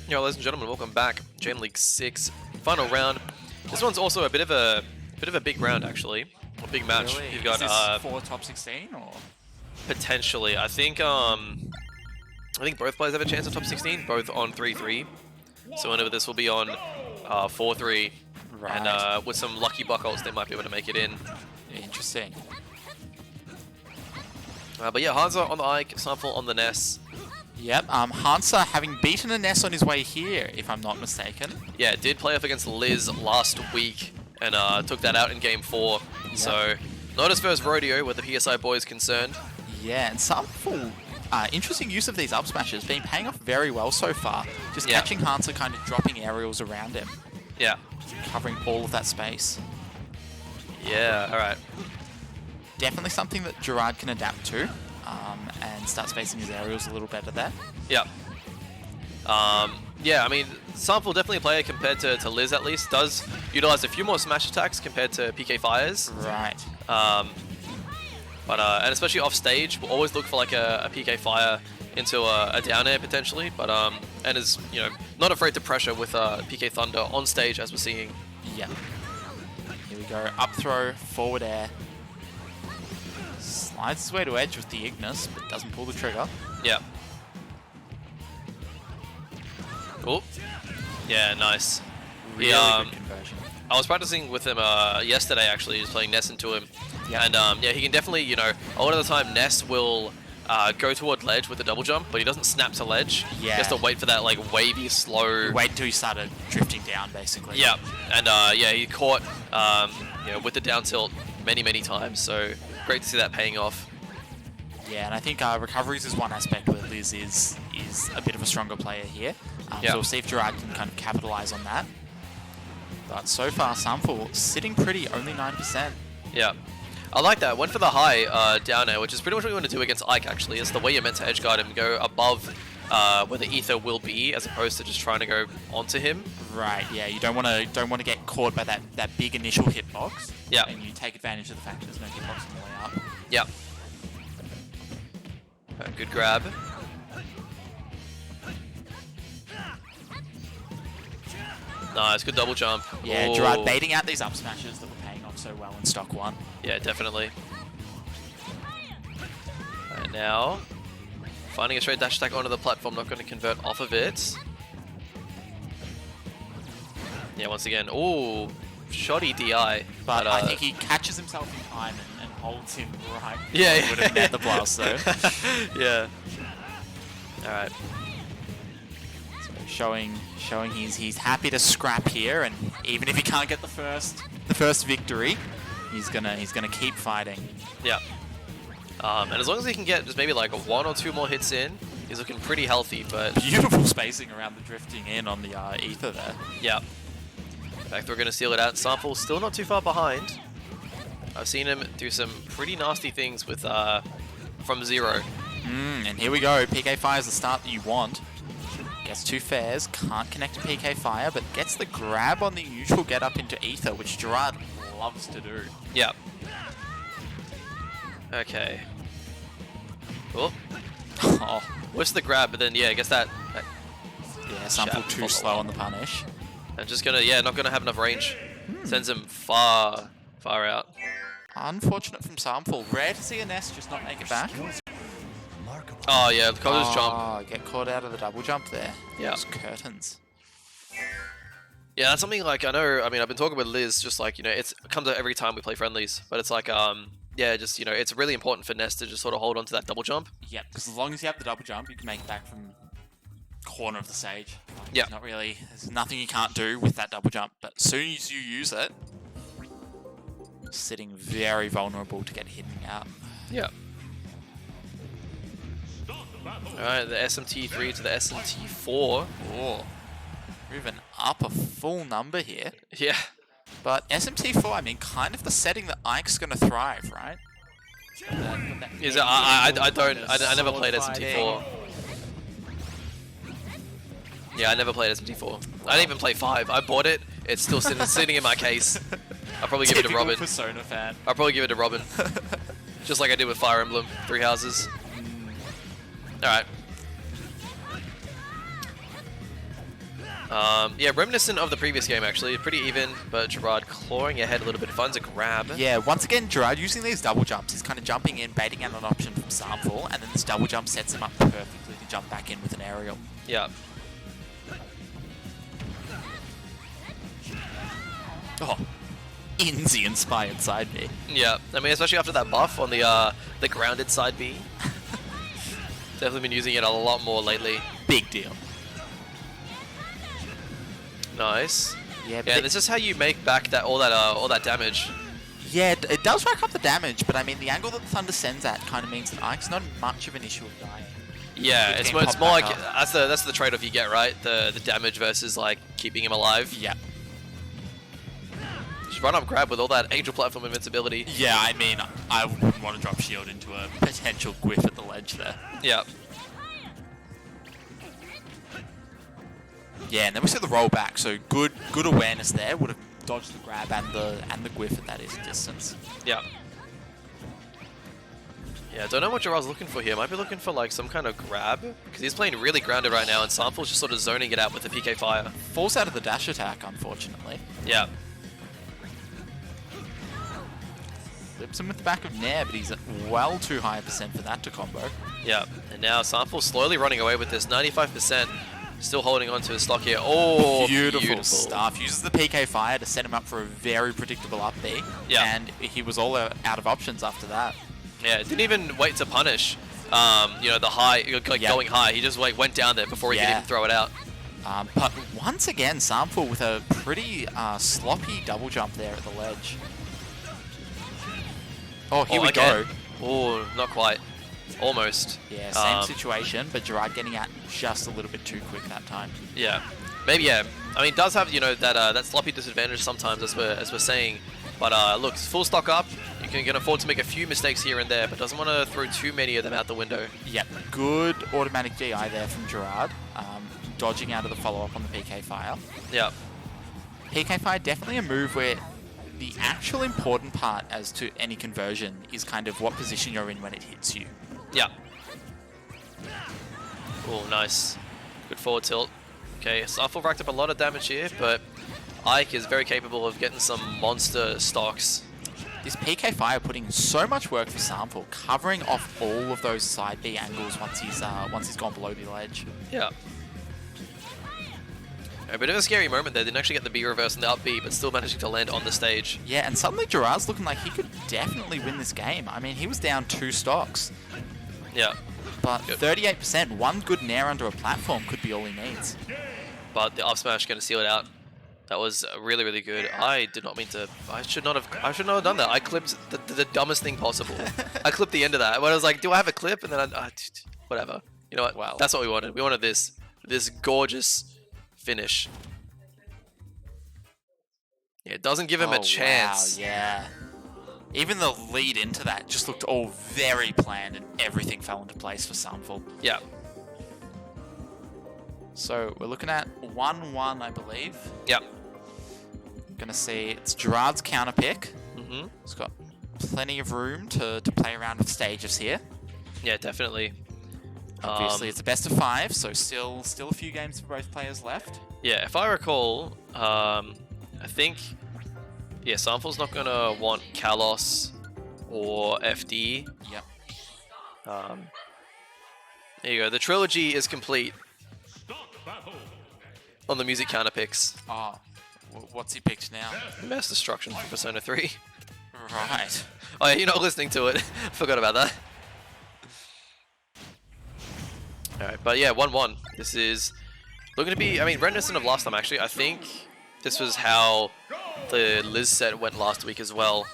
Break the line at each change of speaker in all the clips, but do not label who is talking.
Yo, ladies and gentlemen, welcome back. JMLeague6 final round. This one's also a bit of a big round actually. A big match.
Really?
You've got
Is this for top 16 or
potentially. I think both players have a chance at top 16, both on 3-3. So whenever this will be on 4-3,
right?
And with some lucky buckles, they might be able to make it in.
Interesting.
But yeah, hansa on the Ike, Sahmful on the Ness.
Yep. Hansa having beaten a Ness on his way here, if I'm not mistaken.
Yeah, did play off against Liz last week and took that out in game 4. Yep. So not his first rodeo where the PSI boy is concerned.
Yeah, and Sahmful, interesting use of these up smashes, been paying off very well so far. Just catching Hansa, kind of dropping aerials around him.
Yeah.
Covering all of that space.
Yeah, alright.
Definitely something that Gerard can adapt to and start spacing his aerials a little better there.
Yeah. Yeah, I mean, Sahmful definitely a player compared to Liz at least. Does utilize a few more smash attacks compared to PK Fires.
Right.
And especially off stage, we'll always look for like a PK Fire into a down air potentially. But and is not afraid to pressure with PK Thunder on stage as we're seeing.
Yeah. Here we go. Up throw, forward air. Slides his way to edge with the Ignis, but doesn't pull the trigger.
Yeah. Oh. Yeah, nice.
Really good conversion.
I was practicing with him yesterday actually, just playing Ness into him.
Yep.
And yeah, he can definitely, a lot of the time Ness will go toward ledge with a double jump, but he doesn't snap to ledge.
Yeah.
He has to wait for that like wavy, slow...
Wait until he started drifting down, basically.
Yeah, and yeah, he caught with the down tilt many, many times, so great to see that paying off.
Yeah, and I think recoveries is one aspect where Liz is a bit of a stronger player here. So we'll see if Gerard can kind of capitalize on that. But so far, Sahmful sitting pretty, only 9%.
Yeah. I like that. Went for the high down air, which is pretty much what you want to do against Ike, actually. It's the way you're meant to edge guard him, go above where the ether will be, as opposed to just trying to go onto him.
Right, yeah, you don't want to get caught by that big initial hitbox.
Yeah.
And you take advantage of the fact there's no hitbox on the way up.
Yeah. Good grab. Nice, good double jump.
Yeah,
Ooh.
Gerard baiting out these up smashes that were paying off so well in stock 1.
Yeah, definitely. And now, finding a straight dash attack onto the platform, not going to convert off of it. Yeah, once again, ooh, shoddy DI.
But I think he catches himself in time and holds him right.
Yeah,
He would have met the blast though.
Yeah. Alright.
So showing he's happy to scrap here, and even if he can't get the first victory, he's gonna keep fighting.
Yeah. And as long as he can get just maybe like 1 or 2 more hits in, he's looking pretty healthy. But
beautiful spacing around the drifting in on the ether there.
Yeah. In fact, we're gonna seal it out. Sahmful still not too far behind. I've seen him do some pretty nasty things with from 0.
And here we go. PK Fire is the start that you want. Gets 2 fares, can't connect to PK Fire, but gets the grab on the neutral get up into ether, which Gerard loves to do.
Yeah. Okay. Oh.
Oh.
What's the grab? But then, yeah, I guess that
Yeah, Sahmful too slow on the punish.
And just gonna, not gonna have enough range. Sends him far out.
Unfortunate from Sahmful. Rare to see a Ness just not make it back.
Oh yeah, the Coda's jump.
Oh, get caught out of the double jump there.
Yeah.
Those curtains.
Yeah, that's something like, I've been talking with Liz, just like, it comes out every time we play friendlies, but it's like, yeah, just, it's really important for Ness to just sort of hold on to that double jump.
Yeah, because as long as you have the double jump, you can make it back from corner of the stage. Like,
yeah.
Not really, there's nothing you can't do with that double jump, but as soon as you use it, sitting very vulnerable to get hidden out.
Yeah. Alright, the SMT3 to the SMT4.
Oh. Moving up a full number here.
Yeah.
But SMT4, kind of the setting that Ike's going to thrive, right?
Is it? I never played SMT4. Yeah, I never played SMT4. I didn't even play 5. I bought it. It's still sitting in my case. I'll probably give it to Robin.
Persona fan.
I'll probably give it to Robin. Just like I did with Fire Emblem, 3 Houses. Alright. Yeah, reminiscent of the previous game actually. Pretty even, but Gerard clawing ahead a little bit. Finds a grab.
Yeah, once again, Gerard using these double jumps. He's kind of jumping in, baiting out an option from Sahmful, and then this double jump sets him up perfectly to jump back in with an aerial.
Yeah.
Oh, Inzy inspired side B.
Yeah, I mean, especially after that buff on the grounded side B. Definitely been using it a lot more lately.
Big deal.
Nice.
Yeah,
Yeah, this is how you make back all that damage.
Yeah, it does rack up the damage, but I mean, the angle that the Thunder sends at kind of means that Ike's not much of an issue of dying.
Yeah, it's more like that's the trade-off you get, right? The damage versus like keeping him alive.
Yeah.
Just run up grab with all that Angel Platform invincibility.
Yeah, I mean, I wouldn't want to drop shield into a potential Gwyff at the ledge there.
Yeah.
Yeah, and then we see the roll back, so good awareness there. Would have dodged the grab and the Gwyff at that distance.
Yeah. Yeah, I don't know what Gerard's looking for here. Might be looking for like some kind of grab, because he's playing really grounded right now, and Sahmful's just sort of zoning it out with the PK Fire.
Falls out of the dash attack, unfortunately.
Yeah.
Flips him with the back of Nair, but he's at well too high a percent for that to combo.
Yeah, and now Sahmful slowly running away with this 95%. Still holding on to his stock here. Oh,
beautiful stuff. Uses the PK Fire to set him up for a very predictable up B.
Yeah.
And he was all out of options after that.
Yeah, didn't even wait to punish, you know, the high, going high. He just like went down there before he could even throw it out.
But once again, Sahmful with a pretty sloppy double jump there at the ledge. Oh, here we go.
Oh, not quite. Almost.
Yeah, same situation, but Gerard getting out just a little bit too quick that time.
Yeah, maybe. Yeah, I mean, it does have, you know, that sloppy disadvantage sometimes, as we're saying. But look, full stock up. You can afford to make a few mistakes here and there, but doesn't want to throw too many of them out the window.
Yep, good automatic DI there from Gerard, dodging out of the follow up on the PK Fire.
Yeah.
PK Fire definitely a move where the actual important part as to any conversion is kind of what position you're in when it hits you.
Yeah. Oh, nice. Good forward tilt. Okay, Sahmful racked up a lot of damage here, but Ike is very capable of getting some monster stocks.
This PK Fire putting in so much work for Sahmful, covering off all of those side B angles once he's gone below the ledge.
Yeah. A bit of a scary moment there. Didn't actually get the B reverse and the up B, but still managing to land on the stage.
Yeah, and suddenly Gerard's looking like he could definitely win this game. I mean, he was down 2 stocks.
Yeah.
But 38%, one good nair under a platform could be all he needs.
But the up smash going to seal it out. That was really, really good. I did not mean to. I should not have done that. I clipped the dumbest thing possible. I clipped the end of that. When I was like, do I have a clip? And then whatever. You know what?
Wow.
That's what we wanted. We wanted this gorgeous finish. Yeah, it doesn't give him a chance.
Wow, yeah. Even the lead into that just looked all very planned, and everything fell into place for Sahmful.
Yeah.
So we're looking at 1-1, I believe.
Yep.
Gonna see it's Gerard's counter pick.
Mm-hmm.
He's got plenty of room to play around with stages here.
Yeah, definitely.
Obviously, it's a best of 5, so still a few games for both players left.
Yeah, if I recall, I think, yeah, Sahmful's not gonna want Kalos or FD.
Yep.
There you go. The trilogy is complete on the music counter picks.
Oh, what's he picked now?
Mass Destruction from Persona 3.
Right.
Oh yeah, you're not listening to it. Forgot about that. Alright, but yeah, 1-1. This is looking to be, I mean, reminiscent of last time actually. I think this was how the Liz set went last week as well.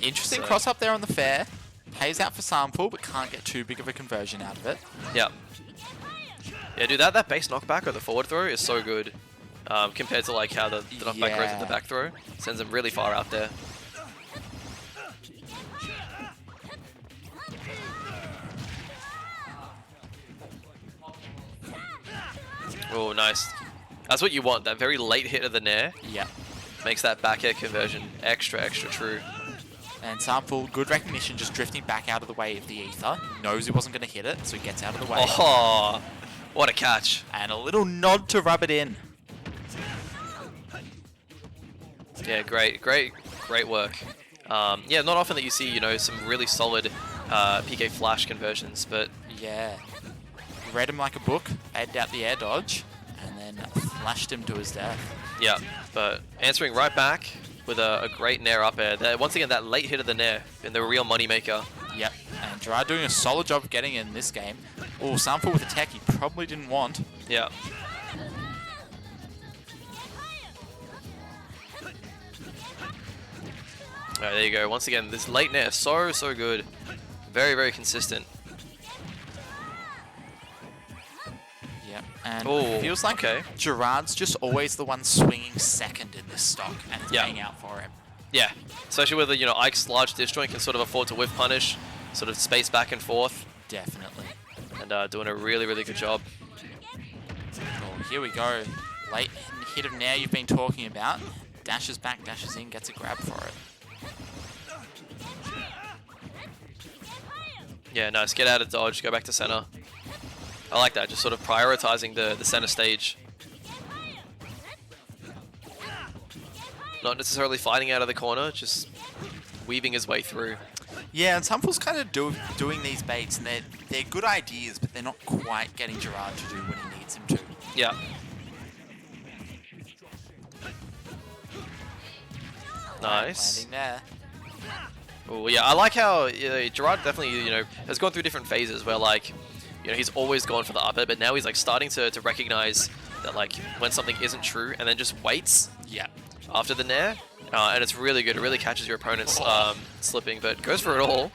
Interesting cross up there on the fair. Pays out for Sahmful, but can't get too big of a conversion out of it.
Yeah. Yeah, dude, that base knockback or the forward throw is so good compared to like how the knockback goes with the back throw. Sends them really far out there. Oh, nice. That's what you want, that very late hit of the nair.
Yeah.
Makes that back air conversion extra true.
And Sahmful, good recognition, just drifting back out of the way of the ether. Knows he wasn't going to hit it, so he gets out of the way.
Oh, what a catch.
And a little nod to rub it in.
Yeah, great work. Yeah, not often that you see, you know, some really solid PK flash conversions, but
yeah, read him like a book, aimed out the air dodge, and then flashed him to his death.
Yeah, but answering right back with a great Nair up air. Once again, that late hit of the Nair in the real moneymaker.
Yep, and Gerard doing a solid job of getting in this game. Oh, Sahmful with a tech he probably didn't want.
Yeah. Alright, there you go. Once again, this late Nair, so good. Very consistent.
Yep, and
Ooh,
feels like Gerard's just always the one swinging second in this stock, and it's paying out for him.
Yeah, especially with, you know, Ike's large disjoint can sort of afford to whiff punish, sort of space back and forth.
Definitely.
And doing a really good job.
Oh, here we go. Late hit of Nair you've been talking about. Dashes back, dashes in, gets a grab for it.
Yeah, nice. Get out of dodge, go back to center. I like that, just sort of prioritizing the center stage. Not necessarily fighting out of the corner, just weaving his way through.
Yeah, and Sahmful's kind of doing these baits, and they're good ideas, but they're not quite getting Gerard to do what he needs him to.
Yeah. Nice.
Landing there.
Oh yeah, I like how Gerard definitely, you know, has gone through different phases where, like, you know, he's always gone for the upper, but now he's like starting to recognize that, like, when something isn't true, and then just waits.
Yeah.
After the Nair, and it's really good. It really catches your opponent's slipping, but goes for it all.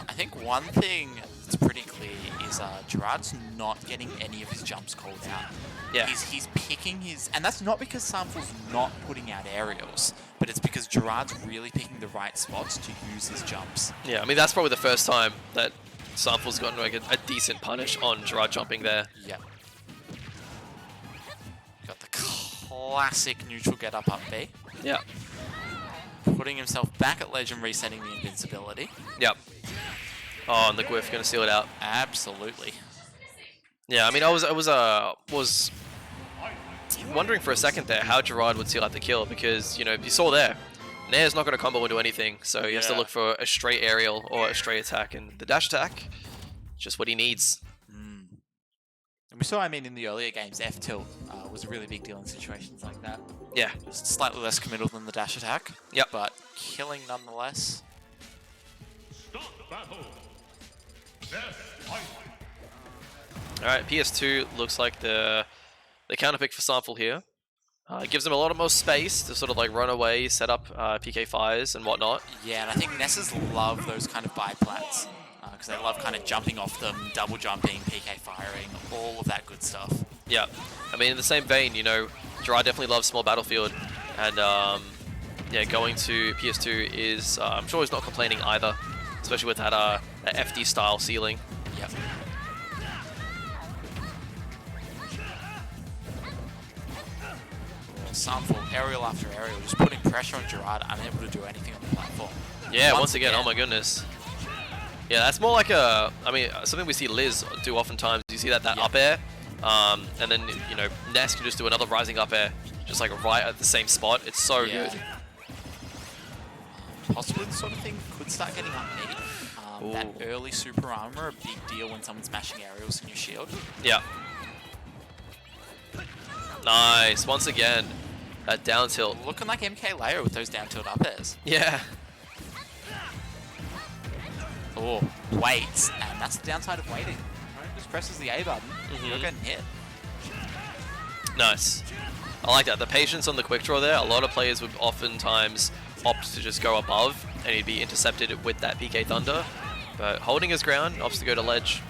I think one thing that's pretty clear is Gerard's not getting any of his jumps called out.
Yeah.
He's picking his... And that's not because Sahmful's not putting out aerials, but it's because Gerard's really picking the right spots to use his jumps.
Yeah, I mean, that's probably the first time that Sahmful's gotten like a decent punish on Gerard jumping there.
Yep. Got the classic neutral get up B.
Yeah.
Putting himself back at ledge and resetting the invincibility.
Yep. Oh, and the Gwyff gonna seal it out.
Absolutely.
Yeah, I mean, I was wondering for a second there how Gerard would seal out the kill, because, you know, you saw there, Nair's not going to combo into anything, so he has to look for a straight aerial or a straight attack, and the dash attack, just what he needs.
And we saw, I mean, in the earlier games, F tilt was a really big deal in situations like that.
Yeah.
Just slightly less committal than the dash attack.
Yep.
But killing nonetheless.
Alright, PS2 looks like the counterpick for Sahmful here. It gives them a lot more space to sort of like run away, set up PK fires and whatnot.
Yeah, and I think Nesses love those kind of biplats. Because they love kind of jumping off them, double jumping, PK firing, all of that good stuff.
Yeah. I mean, in the same vein, you know, Gerard definitely loves small battlefield. And yeah, going to PS2 is, I'm sure he's not complaining either. Especially with that FD style ceiling.
Yep. Sahmful, aerial after aerial, just putting pressure on Gerard, unable to do anything on the platform.
Yeah, once again, oh my goodness. Yeah, that's more like I mean, something we see Liz do oftentimes. You see that up air, and then, you know, Ness can just do another rising up air, just like right at the same spot. It's so good.
Possibly the sort of thing could start getting up neat. That early super armor, a big deal when someone's mashing aerials in your shield.
Yeah. Nice. Once again, that down tilt.
Looking like MK Layer with those down tilt up airs.
Yeah.
Oh, waits. And that's the downside of waiting. Just presses the A button, you're getting hit.
Nice. I like that. The patience on the quick draw there. A lot of players would oftentimes opt to just go above, and he'd be intercepted with that PK Thunder. But holding his ground, opts to go to ledge.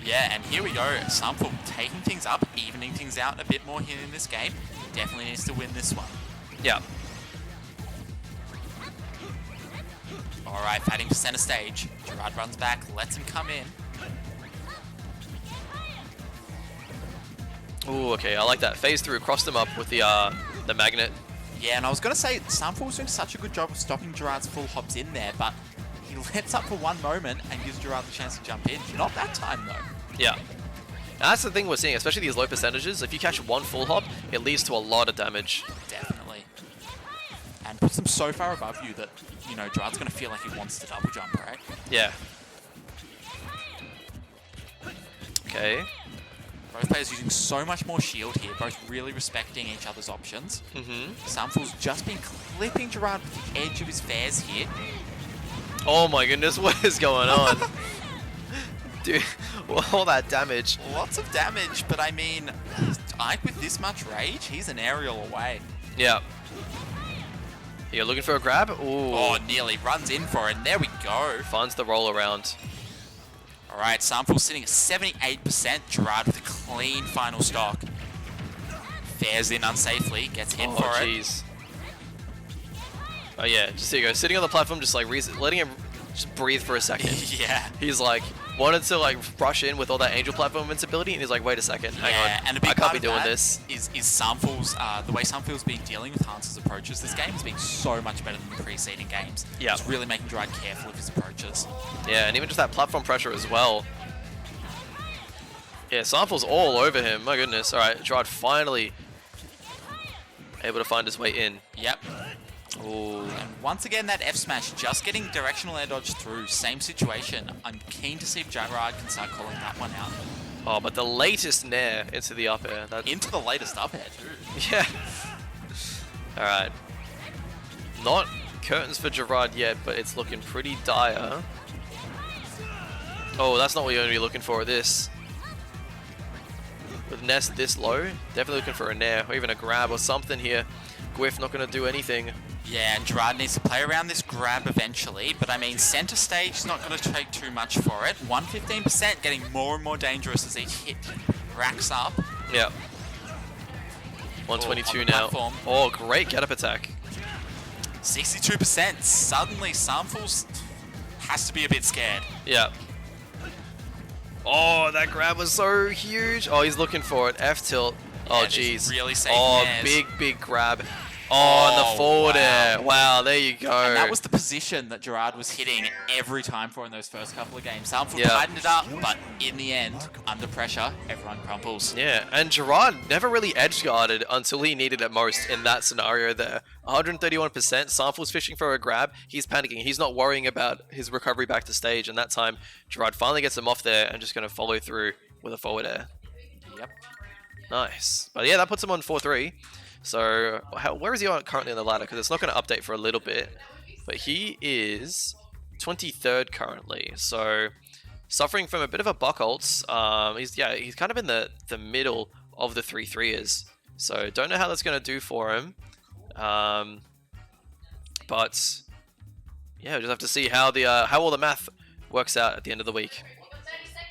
Yeah, and here we go. Sahmful taking things up, evening things out a bit more here in this game. Definitely needs to win this one.
Yeah.
Alright, fighting for center stage. Gerard runs back, lets him come in.
Ooh, okay, I like that. Phase through, crossed him up with the magnet.
Yeah, and I was going to say, Sahmful was doing such a good job of stopping Gerard's full hops in there, but he lets up for one moment and gives Gerard the chance to jump in. Not that time, though.
Yeah. And that's the thing we're seeing, especially these low percentages. If you catch one full hop, it leads to a lot of damage.
Definitely. And puts them so far above you that, you know, Gerard's going to feel like he wants to double jump, right?
Yeah. Okay.
Both players using so much more shield here, both really respecting each other's options. Sahmful's just been clipping Gerard with the edge of his fairs here.
Oh my goodness, what is going on? Dude, all that damage.
Lots of damage, but I mean, Ike with this much rage, he's an aerial away.
Yeah. You're looking for a grab? Ooh.
Oh, nearly runs in for it, and there we go.
Finds the roll around.
All right, Sahmful sitting at 78%. Gerard with a clean final stock. Fares in unsafely, gets hit for
jeez. Oh yeah, just here you go. Sitting on the platform, just like letting him just breathe for a second.
Yeah.
He's like, wanted to like rush in with all that angel platform invincibility, and he's like, wait a second, hang on,
and a big
I can't
part
be
of
doing
that
this.
Is Sahmful's, the way Sahmful's been dealing with Hansa's approaches this game has been so much better than the preceding games.
Yeah.
It's really making Gerard careful of his approaches.
Yeah, and even just that platform pressure as well. Yeah, Sahmful's all over him, my goodness. Alright, Gerard finally able to find his way in.
Yep.
Ooh.
And once again, that F smash, just getting directional air dodge through. Same situation. I'm keen to see if Gerard can start calling that one out.
Oh, but the latest nair into the up air.
Into the latest up air, too.
Yeah. Alright. Not curtains for Gerard yet, but it's looking pretty dire. Oh, that's not what you're going to be looking for, this. With Ness this low, definitely looking for a nair, or even a grab or something here. Gwyff not going to do anything.
Yeah, and Gerard needs to play around this grab eventually, but I mean, center stage is not going to take too much for it. 115% getting more and more dangerous as each hit racks up.
Yeah. 122 now.
Platform.
Oh, great get up attack.
62%. Suddenly, Sahmful has to be a bit scared.
Yeah. Oh, that grab was so huge. Oh, he's looking for it. F tilt. Oh, jeez.
Really safe.
Oh, big grab. Oh, and the forward air. Wow, there you go.
And that was the position that Gerard was hitting every time for in those first couple of games. Sahmful tightened it up, but in the end, under pressure, everyone crumples.
Yeah, and Gerard never really edge guarded until he needed it most in that scenario there. 131%. Sahmful's fishing for a grab. He's panicking. He's not worrying about his recovery back to stage. And that time, Gerard finally gets him off there and just going to follow through with a forward air.
Yep.
Nice. But yeah, that puts him on 4-3. So, where is he on currently on the ladder? Because it's not going to update for a little bit. But he is 23rd currently. So, suffering from a bit of a buck ults. He's kind of in the middle of the 3-3ers. So, don't know how that's going to do for him. But, yeah, we'll just have to see how all the math works out at the end of the week.